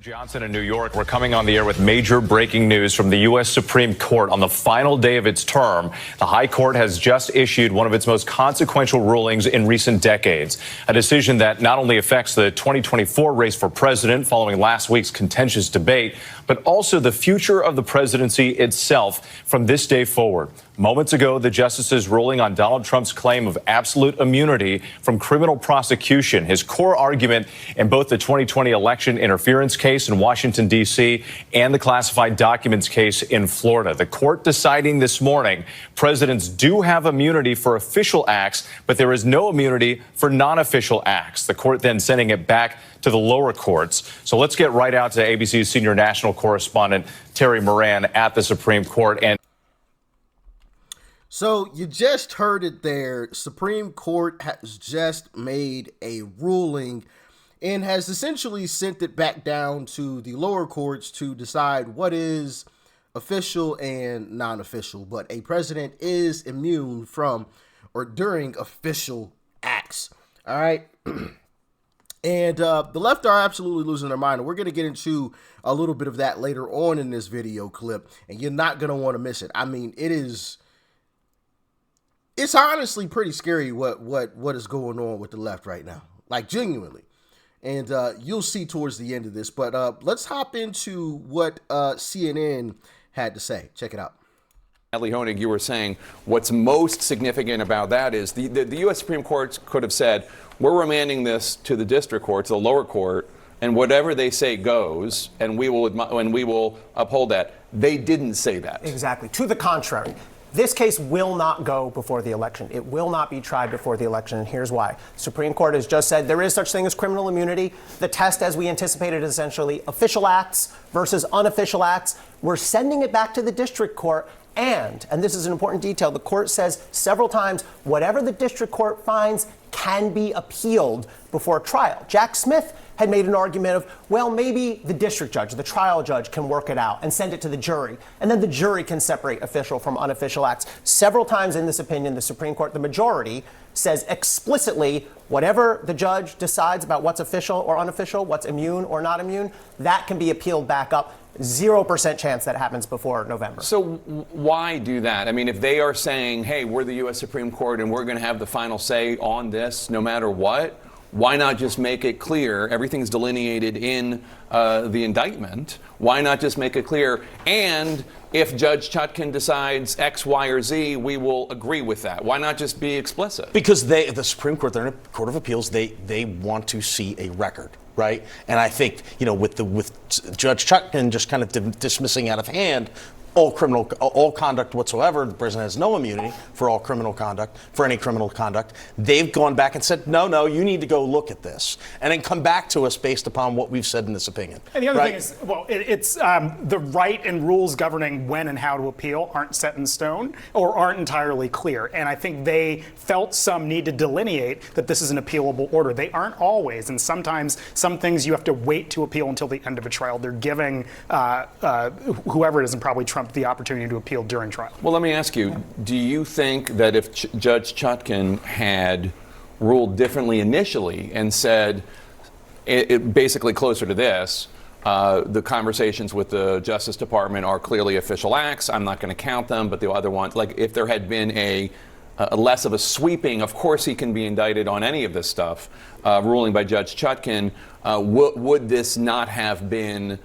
Johnson in New York. We're coming on the air with major breaking news from the U.S. Supreme Court. On the final day of its term, the High Court has just issued one of its most consequential rulings in recent decades, a decision that not only affects the 2024 race for president following last week's contentious debate, but also the future of the presidency itself from this day forward. Moments ago, the justices ruling on Donald Trump's claim of absolute immunity from criminal prosecution, his core argument in both the 2020 election interference case in Washington, D.C., and the classified documents case in Florida. The court deciding this morning presidents do have immunity for official acts, but there is no immunity for non-official acts. The court then sending it back to the lower courts. So let's get right out to ABC's senior national correspondent, Terry Moran, at the Supreme Court. So you just heard it there. Supreme Court has just made a ruling and has essentially sent it back down to the lower courts to decide what is official and non-official. But a president is immune from or during official acts. All right. And the left are absolutely losing their mind. And we're going to get into a little bit of that later on in this video clip. And you're not going to want to miss it. I mean, it's honestly pretty scary what is going on with the left right now, like genuinely. And you'll see towards the end of this. But let's hop into what CNN had to say. Check it out. Natalie Honig, you were saying what's most significant about that is the U.S. Supreme Court could have said, we're remanding this to the district court, to the lower court, and whatever they say goes, and we will uphold that. They didn't say that. Exactly. To the contrary. This case will not go before the election. It will not be tried before the election, and here's why. Supreme Court has just said there is such thing as criminal immunity. The test, as we anticipated, is essentially official acts versus unofficial acts. We're sending it back to the district court, and this is an important detail, the court says several times, whatever the district court finds can be appealed before trial. Jack Smith had made an argument of, well, maybe the district judge, the trial judge can work it out and send it to the jury, and then the jury can separate official from unofficial acts. Several times in this opinion, the Supreme Court, the majority, says explicitly whatever the judge decides about what's official or unofficial, what's immune or not immune, that can be appealed back up. 0% chance that happens before November. So why do that? I mean, if they are saying, hey, we're the U.S. Supreme Court and we're going to have the final say on this no matter what, why not just make it clear? Everything's delineated in the indictment. Why not just make it clear? And if Judge Chutkan decides X, Y, or Z, we will agree with that. Why not just be explicit? Because the Supreme Court, they're in a court of appeals, they want to see a record, right? And I think, with Judge Chutkan just kind of dismissing out of hand all conduct whatsoever, the president has no immunity for all criminal conduct, for any criminal conduct. They've gone back and said, no, you need to go look at this, and then come back to us based upon what we've said in this opinion. And the other thing is, it's the right and rules governing when and how to appeal aren't set in stone or aren't entirely clear. And I think they felt some need to delineate that this is an appealable order. They aren't always, and sometimes some things you have to wait to appeal until the end of a trial. They're giving whoever it is, and probably Trump, the opportunity to appeal during trial. Well, let me ask you, do you think that if Judge Chutkan had ruled differently initially and said, it basically closer to this, the conversations with the Justice Department are clearly official acts, I'm not going to count them, but the other ones, like if there had been a less of a sweeping, of course he can be indicted on any of this stuff, ruling by Judge Chutkan, would this not have been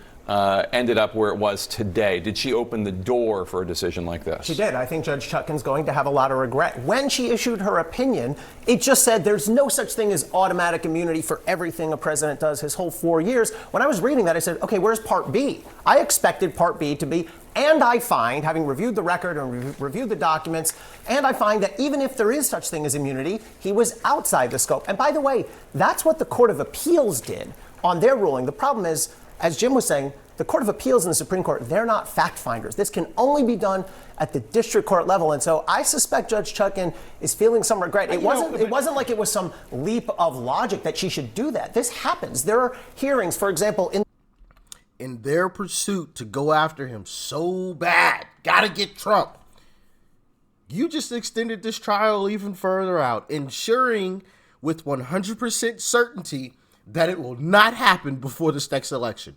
ended up where it was today? Did she open the door for a decision like this? She did. I think Judge Chutkan's going to have a lot of regret. When she issued her opinion, it just said there's no such thing as automatic immunity for everything a president does his whole 4 years. When I was reading that, I said, okay, where's Part B? I expected Part B to be, and I find, having reviewed the record and reviewed the documents, and I find that even if there is such thing as immunity, he was outside the scope. And by the way, that's what the Court of Appeals did on their ruling. The problem is, as Jim was saying, the Court of Appeals and the Supreme Court, they're not fact finders. This can only be done at the district court level. And so I suspect Judge Chutkan is feeling some regret. It wasn't like it was some leap of logic that she should do that. This happens. There are hearings, for example, in their pursuit to go after him so bad, gotta get Trump. You just extended this trial even further out, ensuring with 100% certainty that it will not happen before this next election.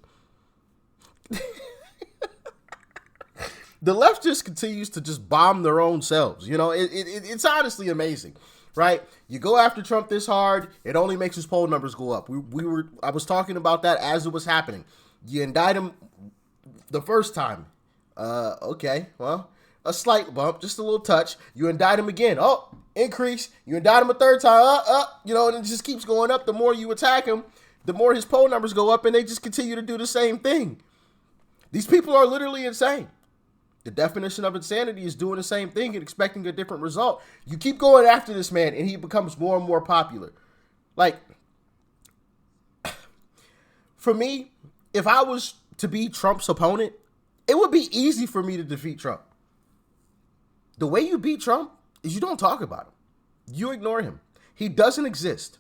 The left just continues to just bomb their own selves. You know, it's honestly amazing, right? You go after Trump this hard, it only makes his poll numbers go up. I was talking about that as it was happening. You indict him the first time. Okay, well, a slight bump, just a little touch. You indict him again. Oh, increase. You indict him a third time. You know, and it just keeps going up. The more you attack him, the more his poll numbers go up, and they just continue to do the same thing. These people are literally insane. The definition of insanity is doing the same thing and expecting a different result. You keep going after this man, and he becomes more and more popular. Like, for me, if I was to be Trump's opponent, it would be easy for me to defeat Trump. The way you beat Trump is you don't talk about him. You ignore him. He doesn't exist.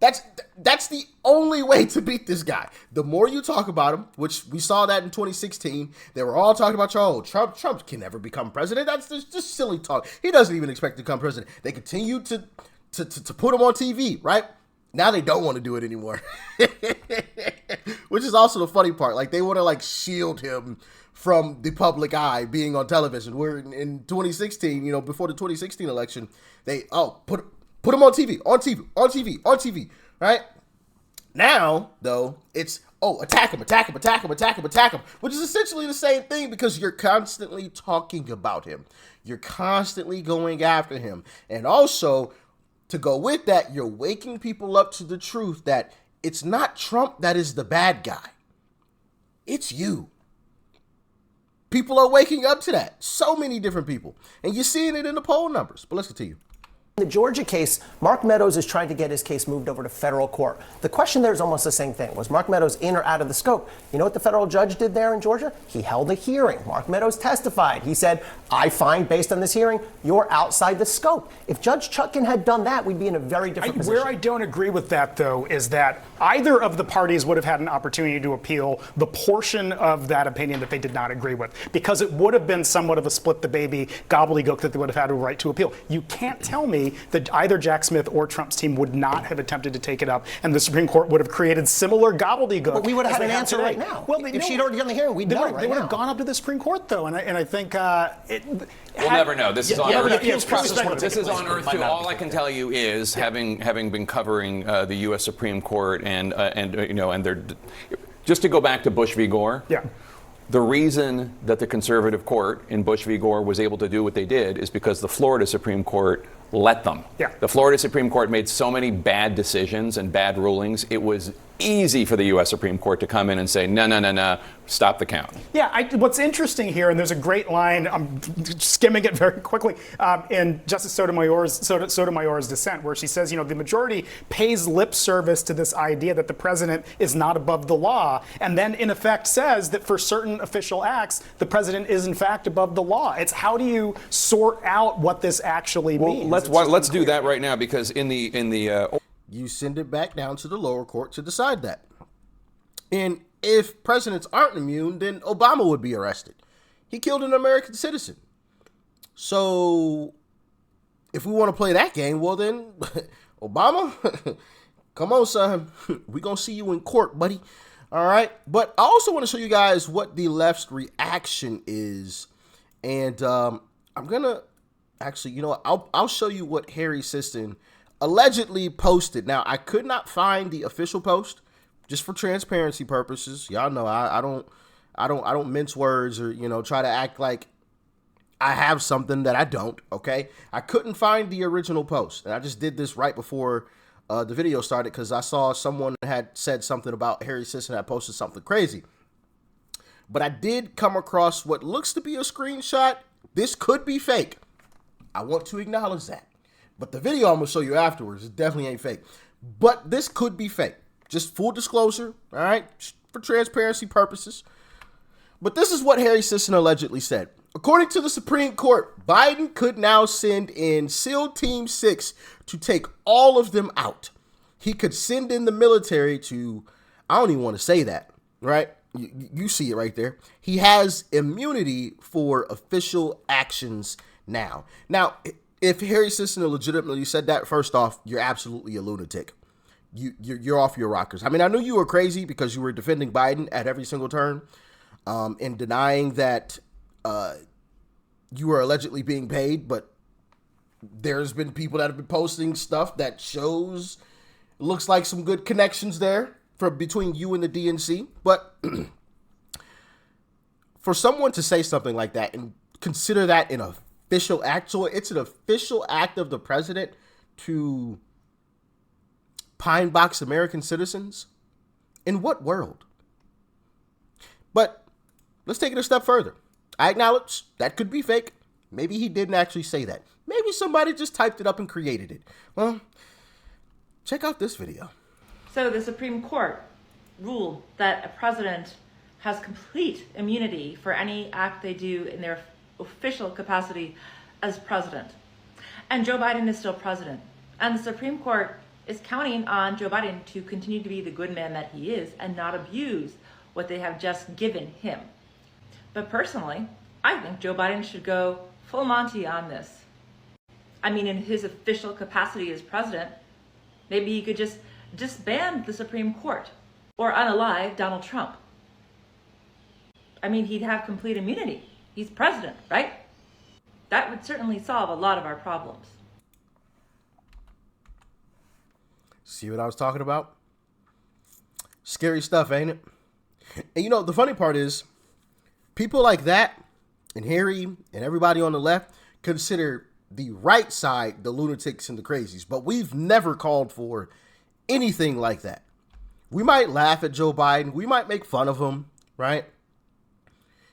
That's the only way to beat this guy. The more you talk about him, which we saw that in 2016, they were all talking about, Trump can never become president. That's just silly talk. He doesn't even expect to become president. They continue to put him on TV, right? Now they don't want to do it anymore. Which is also the funny part. Like, they want to like shield him from the public eye being on television. Where in 2016, you know, before the 2016 election, they put him on TV, right? Now, though, it's, attack him, which is essentially the same thing because you're constantly talking about him. You're constantly going after him. And also, to go with that, you're waking people up to the truth that it's not Trump that is the bad guy. It's you. People are waking up to that. So many different people. And you're seeing it in the poll numbers. But let's continue. In the Georgia case, Mark Meadows is trying to get his case moved over to federal court. The question there is almost the same thing. Was Mark Meadows in or out of the scope? You know what the federal judge did there in Georgia? He held a hearing. Mark Meadows testified. He said, I find, based on this hearing, you're outside the scope. If Judge Chutkan had done that, we'd be in a very different position. Where I don't agree with that, though, is that either of the parties would have had an opportunity to appeal the portion of that opinion that they did not agree with, because it would have been somewhat of a split the baby gobbledygook that they would have had a right to appeal. You can't tell me that either Jack Smith or Trump's team would not have attempted to take it up, and the Supreme Court would have created similar gobbledygook. But we would have had an answer right now. Well, if she'd already done the hearing, we'd know right now. They would have gone up to the Supreme Court, though, and I think we'll never know. This is on Earth. This is on Earth too. All I can tell you is, having been covering the U.S. Supreme Court and they're just to go back to Bush v. Gore. Yeah. The reason that the conservative court in Bush v. Gore was able to do what they did is because the Florida Supreme Court let them. Yeah. The Florida Supreme Court made so many bad decisions and bad rulings, it was easy for the U.S. Supreme Court to come in and say, no, stop the count. Yeah, what's interesting here, and there's a great line, I'm skimming it very quickly, in Justice Sotomayor's dissent, where she says, the majority pays lip service to this idea that the president is not above the law, and then in effect says that for certain official acts, the president is in fact above the law. It's how do you sort out what this actually means? Let's do that right now, because in the you send it back down to the lower court to decide that. And if presidents aren't immune, then Obama would be arrested. He killed an American citizen. So if we want to play that game, well then, Obama, come on, son. We're going to see you in court, buddy. All right. But I also want to show you guys what the left's reaction is. And I'm going to actually, I'll show you what Harry Sison allegedly posted. Now, I could not find the official post, just for transparency purposes. Y'all know I don't mince words or try to act like I have something that I don't. Okay, I couldn't find the original post, and I just did this right before the video started because I saw someone had said something about Harry Sison had posted something crazy. But I did come across what looks to be a screenshot. This could be fake. I want to acknowledge that. But the video I'm going to show you afterwards, it definitely ain't fake. But this could be fake. Just full disclosure, all right, for transparency purposes. But this is what Harry Sison allegedly said. According to the Supreme Court, Biden could now send in SEAL Team 6 to take all of them out. He could send in the military to, I don't even want to say that, right? You see it right there. He has immunity for official actions now. Now, if Harry Sison legitimately said that, first off, you're absolutely a lunatic. You're off your rockers. I mean, I knew you were crazy because you were defending Biden at every single turn. in denying that you were allegedly being paid, but there's been people that have been posting stuff that shows looks like some good connections there between you and the DNC. But for someone to say something like that and consider that an official act, so it's an official act of the president to pine box American citizens? In what world? But let's take it a step further. I acknowledge that could be fake. Maybe he didn't actually say that. Maybe somebody just typed it up and created it. Well, check out this video. So the Supreme Court ruled that a president has complete immunity for any act they do in their official capacity as president. And Joe Biden is still president. And the Supreme Court is counting on Joe Biden to continue to be the good man that he is and not abuse what they have just given him. But personally, I think Joe Biden should go full Monty on this. I mean, in his official capacity as president, maybe he could just disband the Supreme Court or unalive Donald Trump. I mean, he'd have complete immunity. He's president, right? That would certainly solve a lot of our problems. See what I was talking about? Scary stuff, ain't it? And you know, the funny part is, people like that, and Harry, and everybody on the left, consider the right side the lunatics and the crazies. But we've never called for anything like that. We might laugh at Joe Biden. We might make fun of him, right?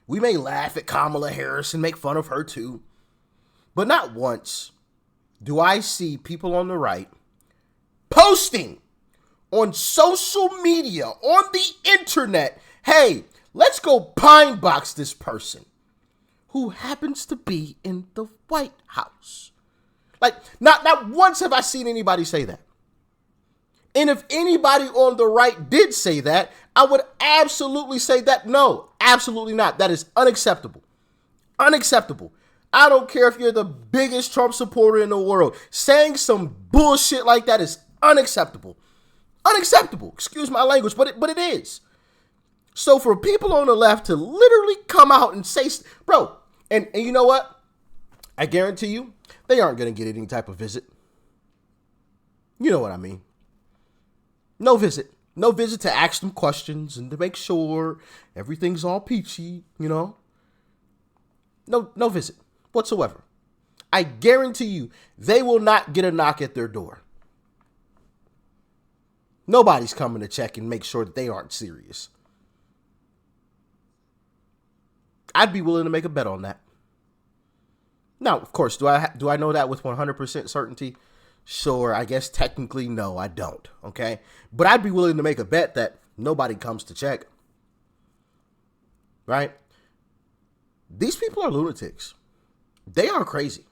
We may laugh at Kamala Harris and make fun of her too. But not once do I see people on the right posting on social media, on the internet, hey, let's go pine box this person who happens to be in the White House. Like, not once have I seen anybody say that. And if anybody on the right did say that, I would absolutely say that no, absolutely not. That is unacceptable. Unacceptable. I don't care if you're the biggest Trump supporter in the world. Saying some bullshit like that is unacceptable. Unacceptable. Excuse my language, but it is. So for people on the left to literally come out and say, bro, and you know what? I guarantee you, they aren't going to get any type of visit. You know what I mean? No visit. No visit to ask them questions and to make sure everything's all peachy, you know? No visit whatsoever. I guarantee you, they will not get a knock at their door. Nobody's coming to check and make sure that they aren't serious. I'd be willing to make a bet on that. Now, of course, do I know that with 100% certainty? Sure, I guess technically no, I don't, okay? But I'd be willing to make a bet that nobody comes to check. Right? These people are lunatics. They are crazy.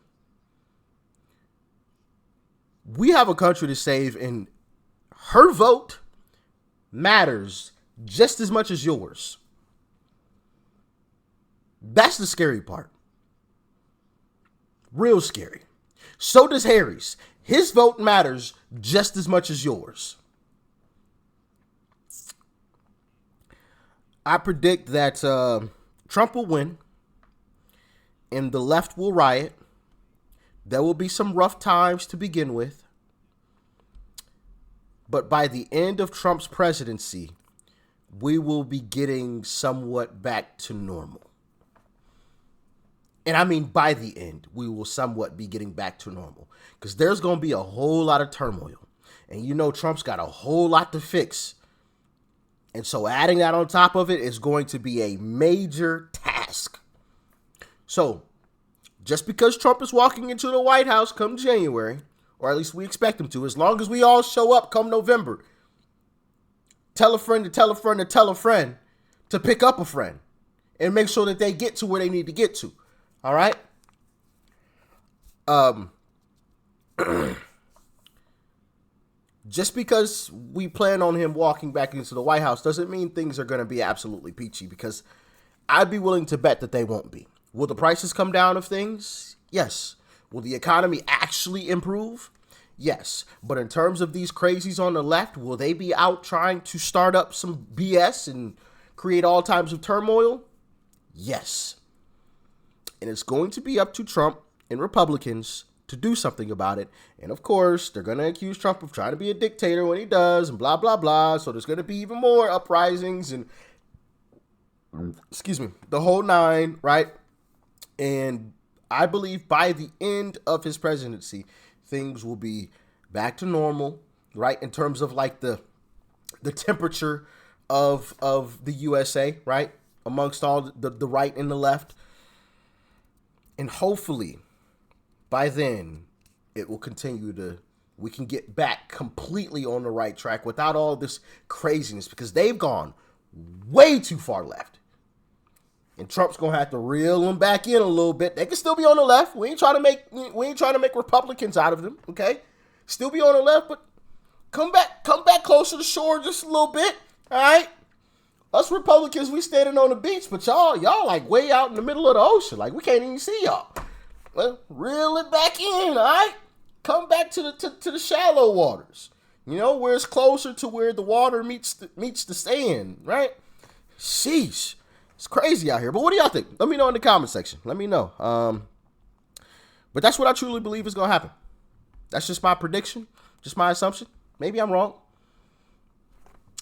We have a country to save, and her vote matters just as much as yours. That's the scary part. Real scary. So does Harry's. His vote matters just as much as yours. I predict that Trump will win and the left will riot. There will be some rough times to begin with. But by the end of Trump's presidency, we will be getting somewhat back to normal. And I mean, by the end, we will somewhat be getting back to normal. Because there's going to be a whole lot of turmoil. And you know Trump's got a whole lot to fix. And so adding that on top of it is going to be a major task. So, just because Trump is walking into the White House come January, or at least we expect him to, as long as we all show up come November, tell a friend to tell a friend to tell a friend to pick up a friend and make sure that they get to where they need to get to. All right? Just because we plan on him walking back into the White House doesn't mean things are going to be absolutely peachy, because I'd be willing to bet that they won't be. Will the prices come down of things? Yes. Will the economy actually improve? Yes. But in terms of these crazies on the left, will they be out trying to start up some BS and create all types of turmoil? Yes. And it's going to be up to Trump and Republicans to do something about it. And of course, they're going to accuse Trump of trying to be a dictator when he does, and blah, blah, blah. So there's going to be even more uprisings and, the whole nine, right? And I believe by the end of his presidency, things will be back to normal, right? In terms of like the temperature of the USA, right? Amongst all the right and the left. And hopefully by then it will continue we can get back completely on the right track without all this craziness, because they've gone way too far left. And Trump's gonna have to reel them back in a little bit. They can still be on the left. We ain't trying to make Republicans out of them, okay? Still be on the left, but come back closer to shore just a little bit, all right? Us Republicans, we standing on the beach, but y'all like way out in the middle of the ocean. Like, we can't even see y'all. Well, reel it back in, all right? Come back to the shallow waters, where it's closer to where the water meets the sand, right? Sheesh. It's crazy out here. But what do y'all think? Let me know in the comment section. Let me know. But that's what I truly believe is going to happen. That's just my prediction, just my assumption. Maybe I'm wrong.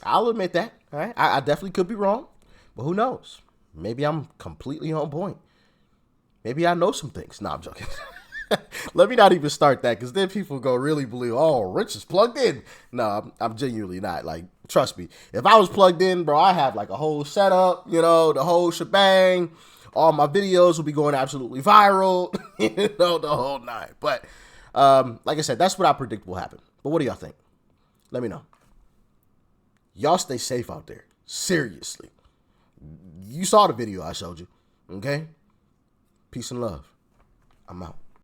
I'll admit that. All right, I definitely could be wrong, but who knows? Maybe I'm completely on point. Maybe I know some things. No, I'm joking. Let me not even start that, because then people go really believe, oh, Rich is plugged in. No, I'm genuinely not. Like, trust me. If I was plugged in, bro, I have like a whole setup, the whole shebang. All my videos will be going absolutely viral, the whole nine. But like I said, that's what I predict will happen. But what do y'all think? Let me know. Y'all stay safe out there. Seriously. You saw the video I showed you. Okay? Peace and love. I'm out.